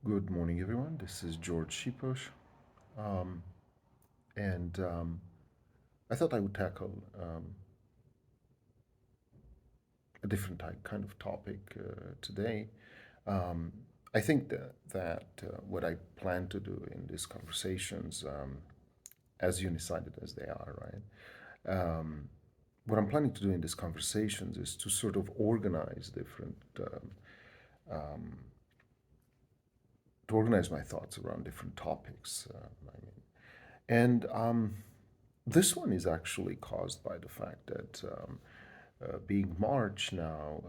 Good morning, everyone. This is George Shiposh, um, and I thought I would tackle a different kind of topic today. Um, I think that what I plan to do in these conversations, as unisided as they are, right? What I'm planning to do in these conversations is to sort of organize um, to organize my thoughts around different topics. And this one is actually caused by the fact that being March now,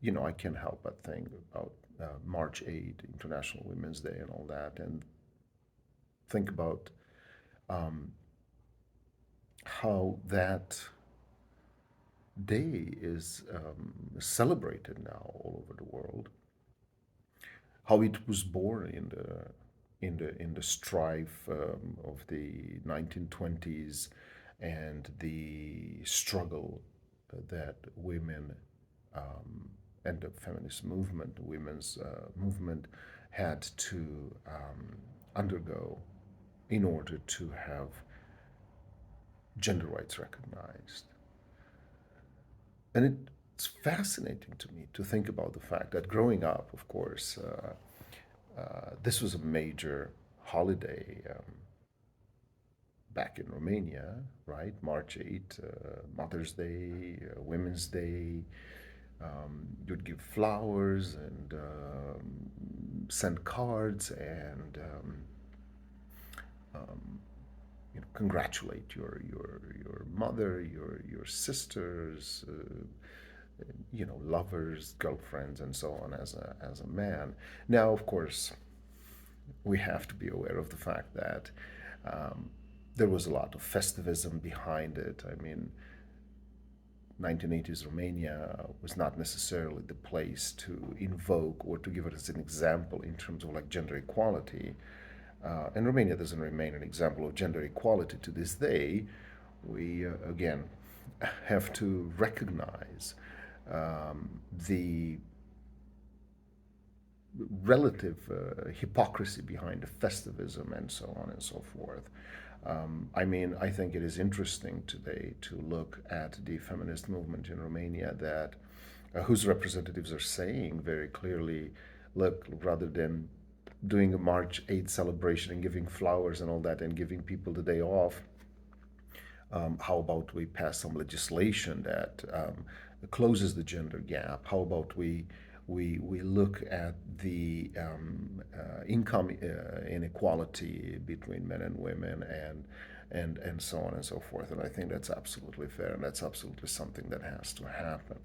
I can't help but think about March 8, International Women's Day, and all that, and think about um, how that day is celebrated now all over the world. How it was born in the strife of the 1920s and the struggle that women and the feminist movement, the women's movement, had to undergo in order to have gender rights recognized. And it's fascinating to me to think about the fact that growing up, of course, this was a major holiday back in Romania, right? March 8, Mother's Day, Women's Day. You'd give flowers and send cards and congratulate your mother, your sisters, lovers, girlfriends, and so on as a man. Now, of course, we have to be aware of the fact that um, there was a lot of festivism behind it. I mean, 1980s Romania was not necessarily the place to invoke or to give it as an example in terms of like gender equality. And Romania doesn't remain an example of gender equality to this day. We, again, have to recognize the relative hypocrisy behind the festivism and so on and so forth. I think it is interesting today to look at the feminist movement in Romania that whose representatives are saying very clearly, look, rather than doing a March 8th celebration and giving flowers and all that and giving people the day off, how about we pass some legislation that closes the gender gap? How about we look at the income inequality between men and women and so on and so forth? And I think that's absolutely fair, and that's absolutely something that has to happen.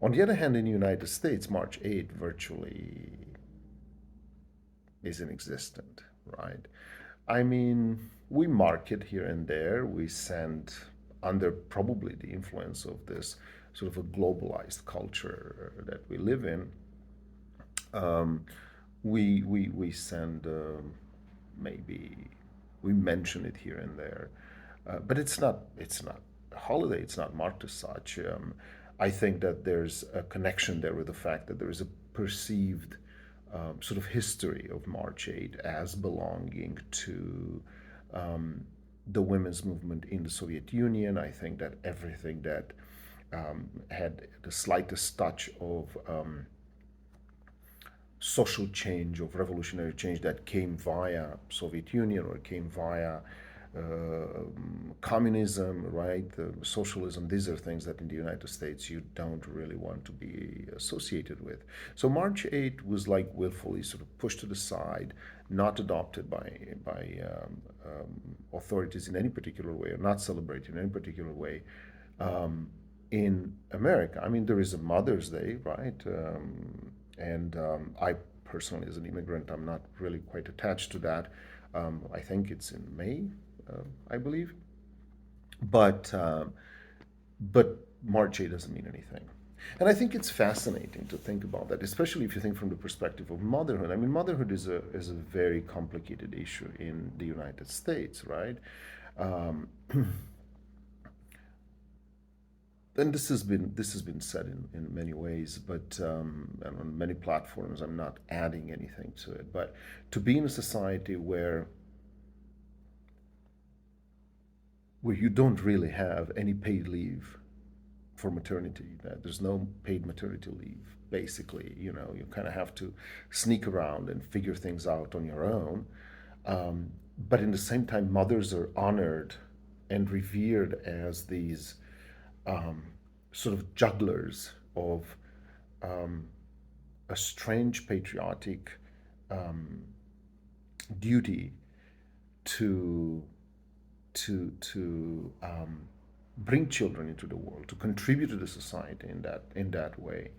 On the other hand, in the United States, March 8th virtually is inexistent, right? I mean, we mark it here and there. We send, under probably the influence of this sort of a globalized culture that we live in, um, we send maybe we mention it here and there, but it's not a holiday. It's not marked as such. I think that there's a connection there with the fact that there is a perceived sort of history of March 8 as belonging to the women's movement in the Soviet Union. I think that everything that had the slightest touch of social change, of revolutionary change that came via Soviet Union or came via communism, right? Socialism. These are things that in the United States you don't really want to be associated with. So March 8 was like willfully sort of pushed to the side, not adopted by authorities in any particular way, or not celebrated in any particular way. In America, I mean, there is a Mother's Day, right? And I personally, as an immigrant, I'm not really quite attached to that. I think it's in May, I believe. But March 8 doesn't mean anything. And I think it's fascinating to think about that, especially if you think from the perspective of motherhood. I mean, motherhood is a very complicated issue in the United States, right? Um, and this has been said in many ways, but and on many platforms, I'm not adding anything to it. But to be in a society where you don't really have any paid leave for maternity, that there's no paid maternity leave. Basically, you kind of have to sneak around and figure things out on your own. But in the same time, mothers are honored and revered as these um, sort of jugglers of um, a strange patriotic um, duty to to bring children into the world, to contribute to the society in that way.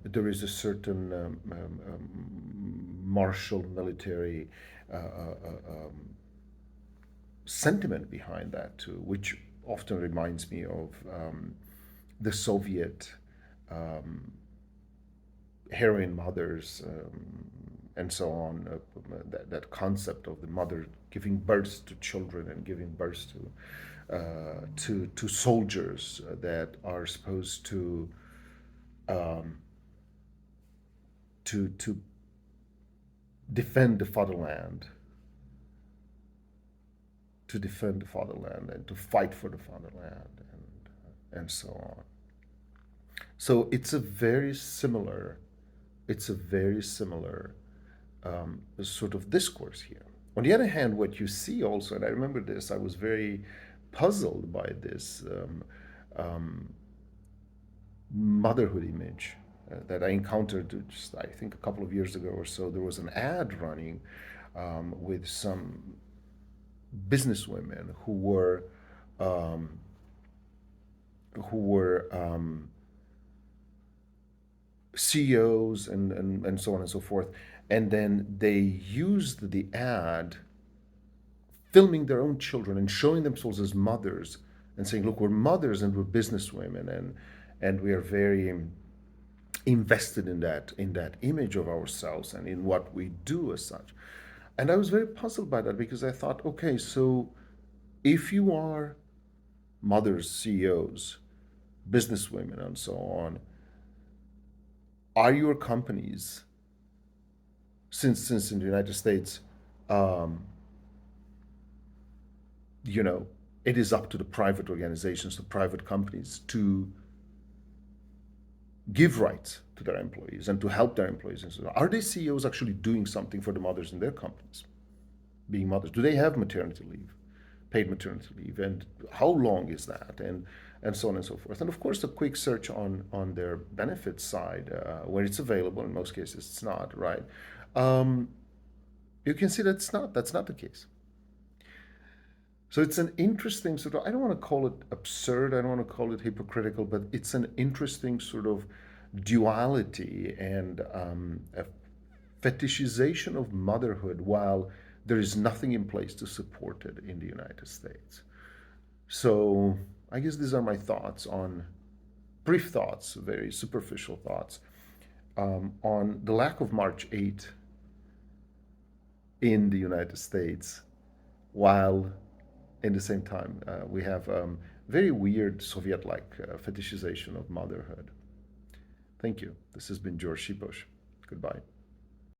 There is a certain martial military sentiment behind that too, which often reminds me of the Soviet um, heroine mothers and so on. That concept of the mother giving birth to children and giving birth to soldiers that are supposed um, to defend the fatherland, to defend the fatherland and to fight for the fatherland and so on. So it's a very similar sort of discourse here. On the other hand, what you see also, and I remember this, I was very puzzled by this um, motherhood image that I encountered just, I think, a couple of years ago or so. There was an ad running with some businesswomen um, who were CEOs and so on and so forth. And then they used the ad filming their own children and showing themselves as mothers and saying, look, we're mothers and we're businesswomen and we are very invested in that image of ourselves and in what we do as such. And I was very puzzled by that because I thought, okay, so if you are mothers, CEOs, businesswomen, and so on, are your companies, since in the United States, um, you know, it is up to the private organizations, the private companies to give rights to their employees and to help their employees. And so, are they CEOs actually doing something for the mothers in their companies, being mothers? Do they have maternity leave, paid maternity leave, and how long is that, and so on and so forth. And of course, a quick search on their benefits side, where it's available. In most cases, it's not, right. Um, you can see that's not the case. So it's an interesting sort of, I don't want to call it absurd, I don't want to call it hypocritical, but it's an interesting sort of duality and a fetishization of motherhood while there is nothing in place to support it in the United States. So I guess these are my thoughts on, brief thoughts, very superficial thoughts, on the lack of March 8 in the United States, while in the same time we have very weird Soviet-like fetishization of motherhood. Thank you. This has been George Shiposh. Goodbye.